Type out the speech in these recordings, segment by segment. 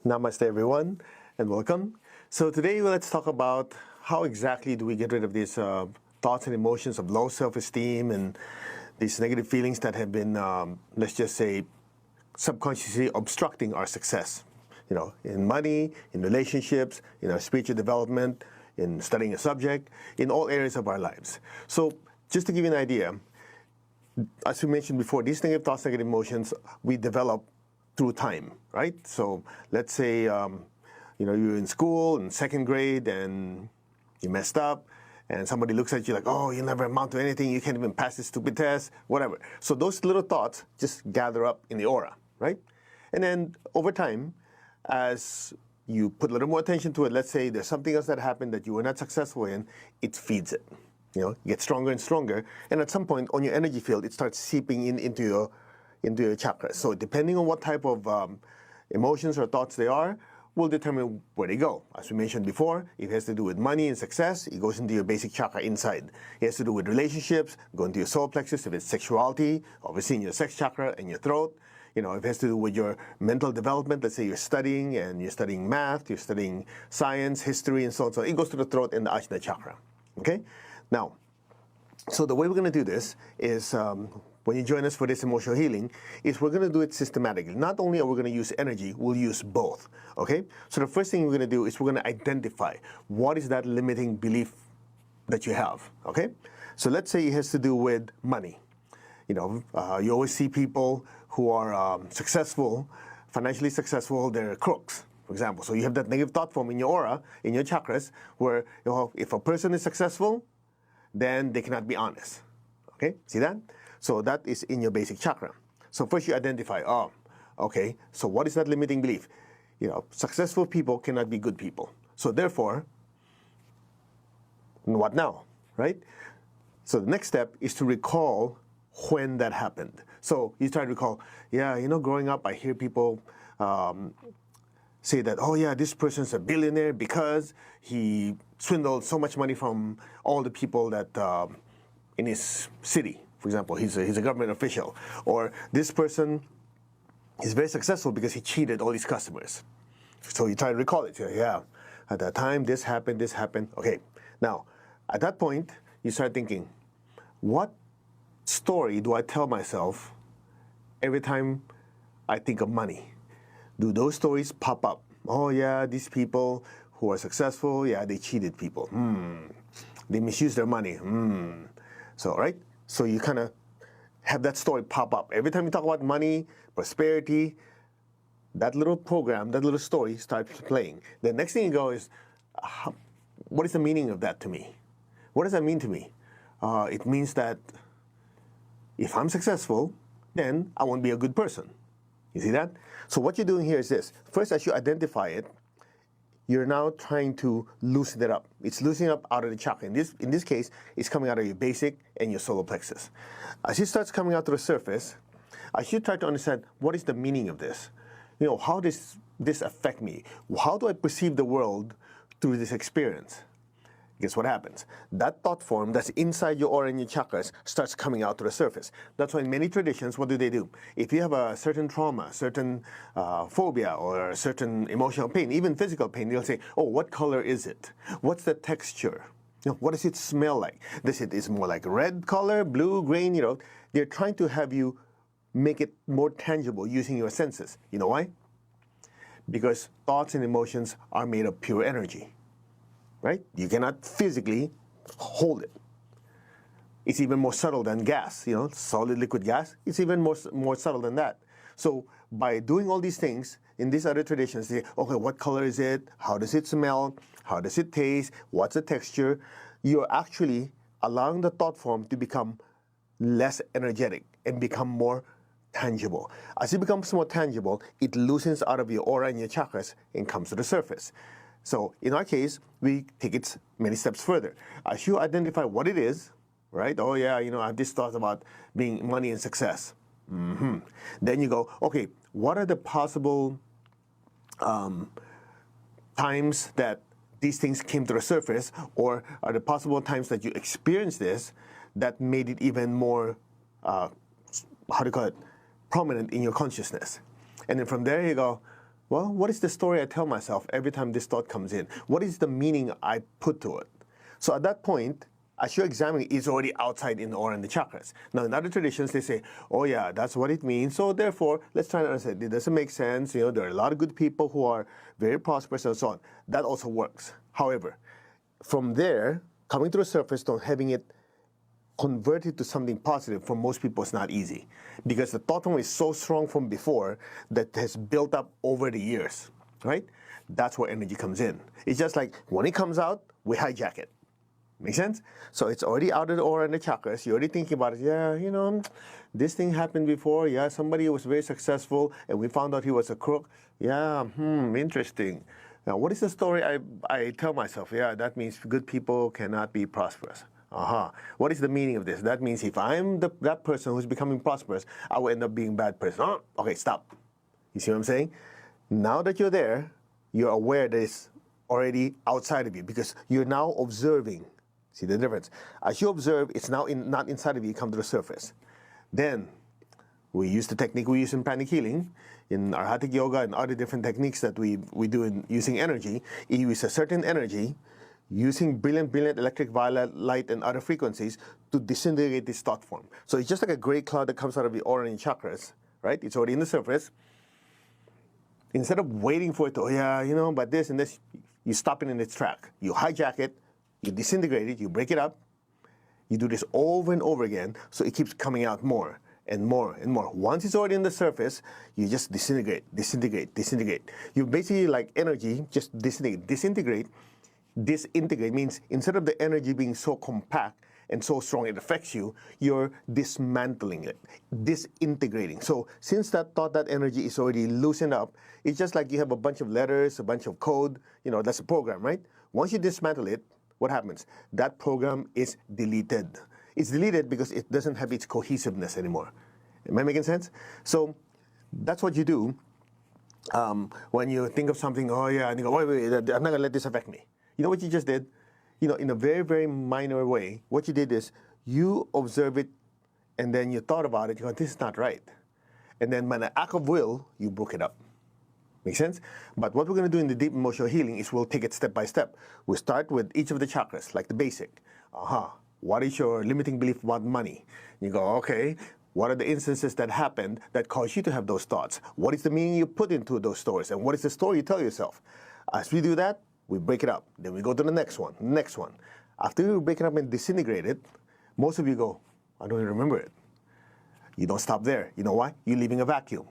Namaste everyone and welcome. So today let's talk about how exactly do we get rid of these thoughts and emotions of low self-esteem and these negative feelings that have been, let's just say, subconsciously obstructing our success. You know, in money, in relationships, in our spiritual development, in studying a subject, in all areas of our lives. So just to give you an idea, as we mentioned before, these negative thoughts, negative emotions, we develop through time, right? So let's say, you're in school in second grade and you messed up and somebody looks at you like, oh, you'll never amount to anything, you can't even pass this stupid test, whatever. So those little thoughts just gather up in the aura, right? And then over time, as you put a little more attention to it, let's say there's something else that happened that you were not successful in, it feeds it. You get stronger and stronger, and at some point on your energy field, it starts seeping into your chakras. So depending on what type of emotions or thoughts they are, will determine where they go. As we mentioned before, it has to do with money and success. It goes into your basic chakra inside. It has to do with relationships, go into your solar plexus. If it's sexuality, obviously in your sex chakra and your throat. If it has to do with your mental development, let's say you're studying and you're studying math, you're studying science, history, and so on. So it goes to the throat and the Ajna chakra. Okay? Now, so the way we're going to do this is, when you join us for this emotional healing, is we're going to do it systematically. Not only are we going to use energy, we'll use both. Okay? So the first thing we're going to do is we're going to identify what is that limiting belief that you have. Okay? So let's say it has to do with money. You always see people who are successful, financially successful, they're crooks, for example. So you have that negative thought form in your aura, in your chakras, where if a person is successful, then they cannot be honest. Okay? See that? So that is in your basic chakra. So first you identify, okay, so what is that limiting belief? Successful people cannot be good people. So therefore, what now, right? So the next step is to recall when that happened. So you try to recall, growing up, I hear people say that, oh yeah, this person's a billionaire because he swindled so much money from all the people that in his city. For example, he's a government official. Or this person is very successful because he cheated all his customers. So you try to recall it. At that time, this happened. Okay, now, at that point, you start thinking, what story do I tell myself every time I think of money? Do those stories pop up? Oh yeah, these people who are successful, they cheated people. They misused their money. So, right? So you kind of have that story pop up. Every time you talk about money, prosperity, that little program, that little story starts playing. The next thing you go is, what is the meaning of that to me? What does that mean to me? It means that if I'm successful, then I won't be a good person. You see that? So what you're doing here is this. First, as you identify it, you're now trying to loosen it up. It's loosening up out of the chakra. In this case, it's coming out of your basic and your solar plexus. As it starts coming out to the surface, I should try to understand what is the meaning of this. How does this affect me? How do I perceive the world through this experience? Guess what happens? That thought form that's inside your aura and your chakras starts coming out to the surface. That's why in many traditions, what do? If you have a certain trauma, certain phobia, or a certain emotional pain, even physical pain, they'll say, oh, what color is it? What's the texture? What does it smell like? Is it more like red color, blue, green? They're trying to have you make it more tangible using your senses. You know why? Because thoughts and emotions are made of pure energy. Right? You cannot physically hold it. It's even more subtle than gas, solid liquid gas. It's even more subtle than that. So by doing all these things, in these other traditions, they say, okay, what color is it? How does it smell? How does it taste? What's the texture? You're actually allowing the thought form to become less energetic and become more tangible. As it becomes more tangible, it loosens out of your aura and your chakras and comes to the surface. So in our case, we take it many steps further. As you identify what it is, right? Oh yeah, I have this thought about being money and success. Then you go, okay, what are the possible times that these things came to the surface, or are the possible times that you experienced this that made it even more, prominent in your consciousness? And then from there you go, Well, what is the story I tell myself every time this thought comes in? What is the meaning I put to it? So at that point, as you're examining, it's already outside in the aura and the chakras. Now, in other traditions, they say, oh yeah, that's what it means. So therefore, let's try to understand. It doesn't make sense. You know, there are a lot of good people who are very prosperous and so on. That also works. However, from there, coming to the surface, not having it converted to something positive, for most people is not easy, because the thought form is so strong from before that has built up over the years, right? That's where energy comes in. It's just like when it comes out, we hijack it. Make sense? So it's already out of the aura and the chakras. You're already thinking about it. Yeah, you know, this thing happened before. Yeah, somebody was very successful and we found out he was a crook. Yeah, interesting. Now, what is the story I tell myself? Yeah, that means good people cannot be prosperous. What is the meaning of this? That means if I'm that person who's becoming prosperous, I will end up being a bad person. Oh, okay, stop. You see what I'm saying? Now that you're there, you're aware that it's already outside of you because you're now observing. See the difference? As you observe, it's now not inside of you, come to the surface. Then we use the technique we use in pranic healing, in arhatic yoga and other different techniques that we do in using energy. You use a certain energy, using brilliant electric violet light and other frequencies to disintegrate this thought form. So it's just like a gray cloud that comes out of the aura and chakras, right? It's already in the surface. Instead of waiting for it to, oh yeah, you know, but this and this, you stop it in its track. You hijack it, you disintegrate it, you break it up. You do this over and over again, so it keeps coming out more and more and more. Once it's already in the surface, you just disintegrate. You basically, like energy, just disintegrate. Disintegrate means instead of the energy being so compact and so strong it affects you, you're dismantling it, disintegrating. So since that energy is already loosened up, it's just like you have a bunch of letters, a bunch of code, you know, that's a program, right? Once you dismantle it, what happens? That program is deleted. It's deleted because it doesn't have its cohesiveness anymore. Am I making sense? So that's what you do when you think of something, oh yeah, and you go, wait, I'm not gonna let this affect me. You know what you just did? You know, in a very, very minor way, what you did is you observe it and then you thought about it, you go, this is not right. And then by an act of will, you broke it up. Make sense? But what we're going to do in the deep emotional healing is we'll take it step by step. We start with each of the chakras, like the basic. What is your limiting belief about money? You go, okay, what are the instances that happened that caused you to have those thoughts? What is the meaning you put into those stories? And what is the story you tell yourself? As we do that, we break it up. Then we go to the next one, next one. After we break it up and disintegrate it, most of you go, I don't even remember it. You don't stop there. You know why? You're leaving a vacuum.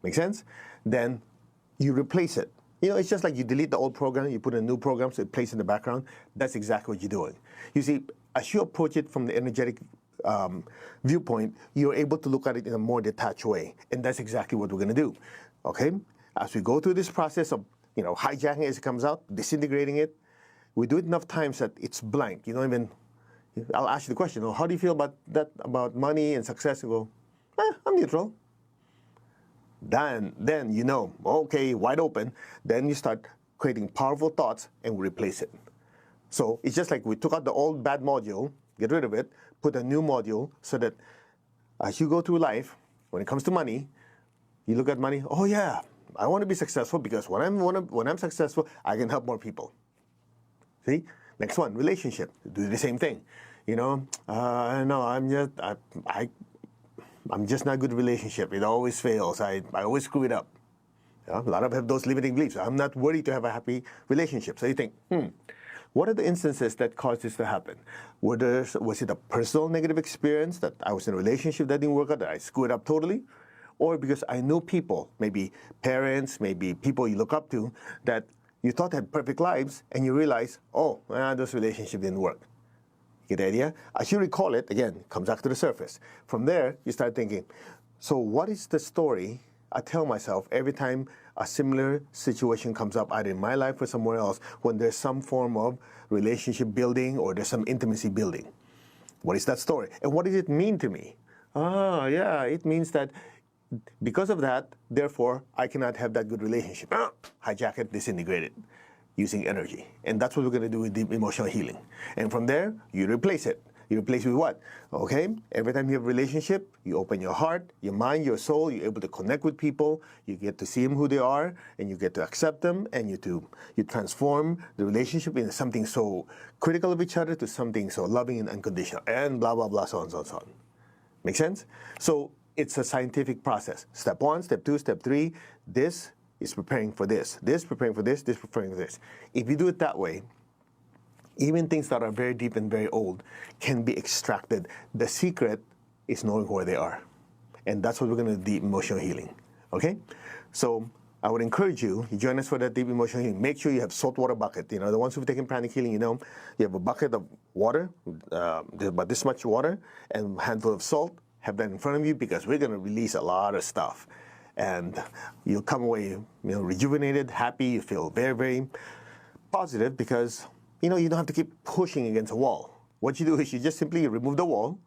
Make sense? Then you replace it. You know, it's just like you delete the old program, you put a new program, so it plays in the background. That's exactly what you're doing. You see, as you approach it from the energetic viewpoint, you're able to look at it in a more detached way. And that's exactly what we're going to do. Okay? As we go through this process of, you know, hijacking it as it comes out, disintegrating it, we do it enough times that it's blank. You don't even, I'll ask you the question, how do you feel about that, about money and success? You go, I'm neutral. Then you know, okay, wide open. Then you start creating powerful thoughts and we replace it. So it's just like we took out the old bad module, get rid of it, put a new module so that as you go through life, when it comes to money, you look at money, oh yeah, I want to be successful because when I'm successful, I can help more people. See? Next one, relationship. Do the same thing. You know, no, I'm just not good at relationship. It always fails. I always screw it up. Yeah, a lot of have those limiting beliefs. I'm not worthy to have a happy relationship. So you think, what are the instances that caused this to happen? Was it a personal negative experience that I was in a relationship that didn't work out, that I screwed up totally? Or because I knew people, maybe parents, maybe people you look up to, that you thought had perfect lives, and you realize, those relationships didn't work. Get the idea? As you recall it, again, it comes back to the surface. From there, you start thinking, so what is the story I tell myself every time a similar situation comes up, either in my life or somewhere else, when there's some form of relationship building or there's some intimacy building? What is that story? And what does it mean to me? It means that because of that, therefore, I cannot have that good relationship. Hijack it, disintegrate it, using energy. And that's what we're going to do with deep emotional healing. And from there, you replace it. You replace it with what? Okay, every time you have a relationship, you open your heart, your mind, your soul, you're able to connect with people, you get to see them who they are, and you get to accept them, and you transform the relationship into something so critical of each other to something so loving and unconditional, and blah, blah, blah, so on, so on, so on. Make sense? So it's a scientific process. Step 1, step 2, step 3, this is preparing for this preparing for this preparing for this. If you do it that way, even things that are very deep and very old can be extracted. The secret is knowing where they are. And that's what we're going to do, deep emotional healing. Okay? So I would encourage you join us for that deep emotional healing. Make sure you have salt water bucket. You know, the ones who've taken pranic healing, you know, you have a bucket of water, about this much water, and a handful of salt. Have that in front of you because we're going to release a lot of stuff. And you'll come away, you know, rejuvenated, happy. You feel very, very positive because you know, you don't have to keep pushing against a wall. What you do is you just simply remove the wall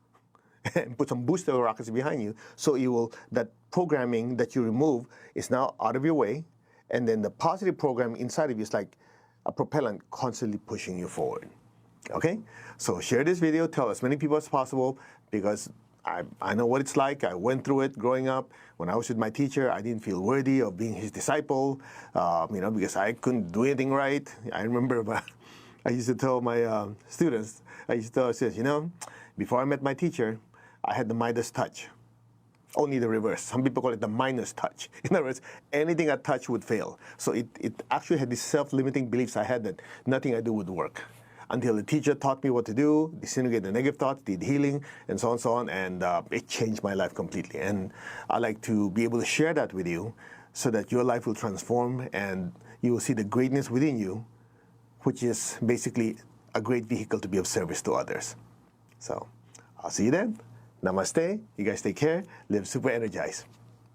and put some booster rockets behind you. So that programming that you remove is now out of your way. And then the positive program inside of you is like a propellant constantly pushing you forward. Okay? So share this video, tell as many people as possible because I know what it's like. I went through it growing up. When I was with my teacher, I didn't feel worthy of being his disciple, you know, because I couldn't do anything right. I remember I used to tell my students, you know, before I met my teacher, I had the Midas touch. Only the reverse. Some people call it the minus touch. In other words, anything I touch would fail. So it actually had these self-limiting beliefs I had that nothing I do would work. Until the teacher taught me what to do, disintegrate the negative thoughts, did healing, and so on, and it changed my life completely. And I like to be able to share that with you so that your life will transform and you will see the greatness within you, which is basically a great vehicle to be of service to others. So, I'll see you then. Namaste. You guys take care. Live super energized.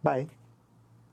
Bye.